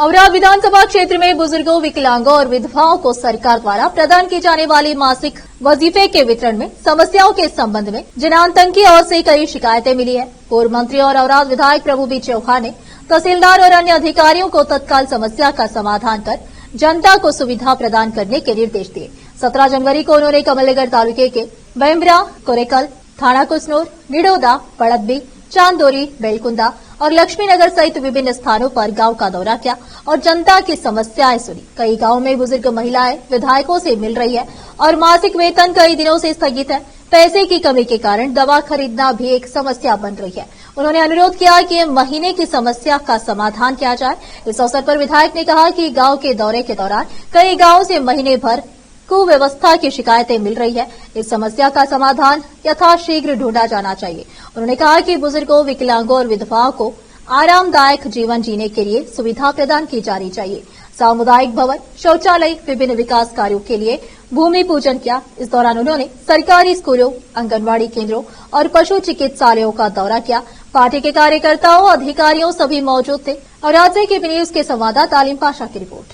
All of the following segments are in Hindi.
औराद विधानसभा क्षेत्र में बुजुर्गों, विकलांगों और विधवाओं को सरकार द्वारा प्रदान की जाने वाली मासिक वजीफे के वितरण में समस्याओं के संबंध में जनातंकी ओर से कई शिकायतें मिली है। पूर्व मंत्री और औराद विधायक प्रभु बी चौहान ने तहसीलदार और अन्य अधिकारियों को तत्काल समस्या का समाधान कर जनता को सुविधा प्रदान करने के निर्देश दिए। 17 जनवरी को उन्होंने कमलनगर तालुके के वेम्बरा, कोरेकल, थाना कुसनूर, निडोदा, पड़तबी, चांदोरी, बेलकुंदा और लक्ष्मीनगर सहित विभिन्न स्थानों पर गांव का दौरा किया और जनता की समस्याएं सुनी। कई गांवों में बुजुर्ग महिलाएं विधायकों से मिल रही है और मासिक वेतन कई दिनों से स्थगित है। पैसे की कमी के कारण दवा खरीदना भी एक समस्या बन रही है। उन्होंने अनुरोध किया कि महीने की समस्या का समाधान किया जाए। इस अवसर पर विधायक ने कहा कि गांव के दौरे के दौरान कई गांवों से महीने भर कुव्यवस्था की शिकायतें मिल रही है। इस समस्या का समाधान यथाशीघ्र ढूंढा जाना चाहिए। उन्होंने कहा कि बुजुर्गों, विकलांगों और विधवाओं को आरामदायक जीवन जीने के लिए सुविधा प्रदान की जानी चाहिए। सामुदायिक भवन, शौचालय, विभिन्न विकास कार्यों के लिए भूमि पूजन किया। इस दौरान उन्होंने सरकारी स्कूलों, आंगनबाड़ी केंद्रों और पशु चिकित्सालयों का दौरा किया। पार्टी के कार्यकर्ताओं, अधिकारियों सभी मौजूद थे। और राज्य के न्यूज के संवाददाता तालीम पाशा की रिपोर्ट।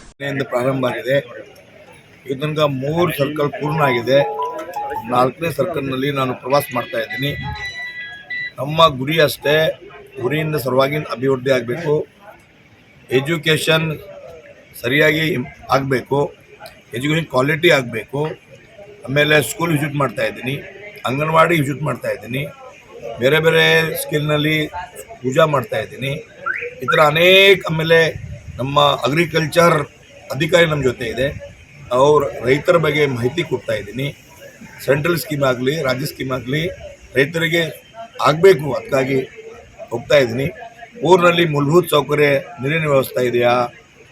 प्रारंभ आಗಿದೆ ಇದು ತನಕ 3 ಸರ್ಕಲ್ ಪೂರ್ಣ ಆಗಿದೆ। 4ನೇ ಸರ್ಕಲ್ನಲ್ಲಿ ನಾನು ಪ್ರವಾಸ ಮಾಡ್ತಾ ಇದ್ದೀನಿ। ನಮ್ಮ ಗುರಿ ಅಷ್ಟೇ, ಗುರಿಯಿಂದ ಸರ್ವಾಗಿ ಅಭಿವೃದ್ಧಿ ಆಗಬೇಕು, ಎಜುಕೇಷನ್ ಸರಿಯಾಗಿ ಆಗಬೇಕು, ಎಜುಕೇಷನ್ ಕ್ವಾಲಿಟಿ ಆಗಬೇಕು। ಆಮೇಲೆ ಸ್ಕೂಲ್ ವಿಸಿಟ್ ಮಾಡ್ತಾ ಇದ್ದೀನಿ, ಅಂಗನವಾಡಿ ವಿಸಿಟ್ ಮಾಡ್ತಾ ಇದ್ದೀನಿ, ಬೇರೆ ಬೇರೆ ಸ್ಕಿಲ್ನಲ್ಲಿ ಪೂಜಾ ಮಾಡ್ತಾ ಇದ್ದೀನಿ। ಈ ಥರ ಅನೇಕ ಆಮೇಲೆ ನಮ್ಮ ಅಗ್ರಿಕಲ್ಚರ್ ಅಧಿಕಾರಿ ನಮ್ಮ ಜೊತೆ ಇದೆ, ಅವ್ರ ರೈತರ ಬಗ್ಗೆ ಮಾಹಿತಿ ಕೊಡ್ತಾ ಇದ್ದೀನಿ। ಸೆಂಟ್ರಲ್ ಸ್ಕೀಮ್ ಆಗಲಿ, ರಾಜ್ಯ ಸ್ಕೀಮ್ ಆಗಲಿ ರೈತರಿಗೆ ಆಗಬೇಕು, ಅದಕ್ಕಾಗಿ ಹೋಗ್ತಾ ಇದ್ದೀನಿ। ಊರಿನಲ್ಲಿ ಮೂಲಭೂತ ಸೌಕರ್ಯ, ನೀರಿನ ವ್ಯವಸ್ಥೆ ಇದೆಯಾ,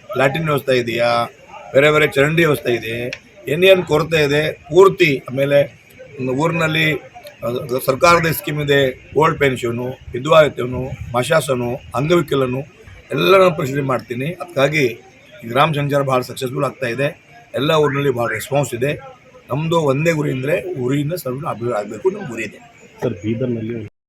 ಲ್ಯಾಟಿನ್ ವ್ಯವಸ್ಥೆ ಇದೆಯಾ, ಬೇರೆ ಬೇರೆ ಚರಂಡಿ ವ್ಯವಸ್ಥೆ ಇದೆ, ಏನೇನು ಕೊರತೆ ಇದೆ ಪೂರ್ತಿ। ಆಮೇಲೆ ಊರಿನಲ್ಲಿ ಸರ್ಕಾರದ ಸ್ಕೀಮ್ ಇದೆ, ಓಲ್ಡ್ ಪೆನ್ಷನು, ವಿಧವಾ ವೇತನ, ಮಾಶಾಸನು, ಅಂಗವಿಕಲನು ಎಲ್ಲ ನಾನು ಪರಿಶೀಲನೆ ಮಾಡ್ತೀನಿ। ಅದಕ್ಕಾಗಿ ಗ್ರಾಮ ಸಂಚಾರ ಭಾಳ ಸಕ್ಸಸ್ಫುಲ್ ಆಗ್ತಾ ಇದೆ। ಎಲ್ಲ ಊರಿನಲ್ಲಿ ಭಾಳ ರೆಸ್ಪಾನ್ಸ್ ಇದೆ। ನಮ್ಮದು ಒಂದೇ ಗುರಿ ಅಂದರೆ ಊರಿನ ಸರ್ವ ಅಭಿವೃದ್ಧಿ ಆಗಬೇಕು, ನಮ್ಮ ಗುರಿ ಇದೆ ಸರ್। ಬೀದರ್ನಲ್ಲಿ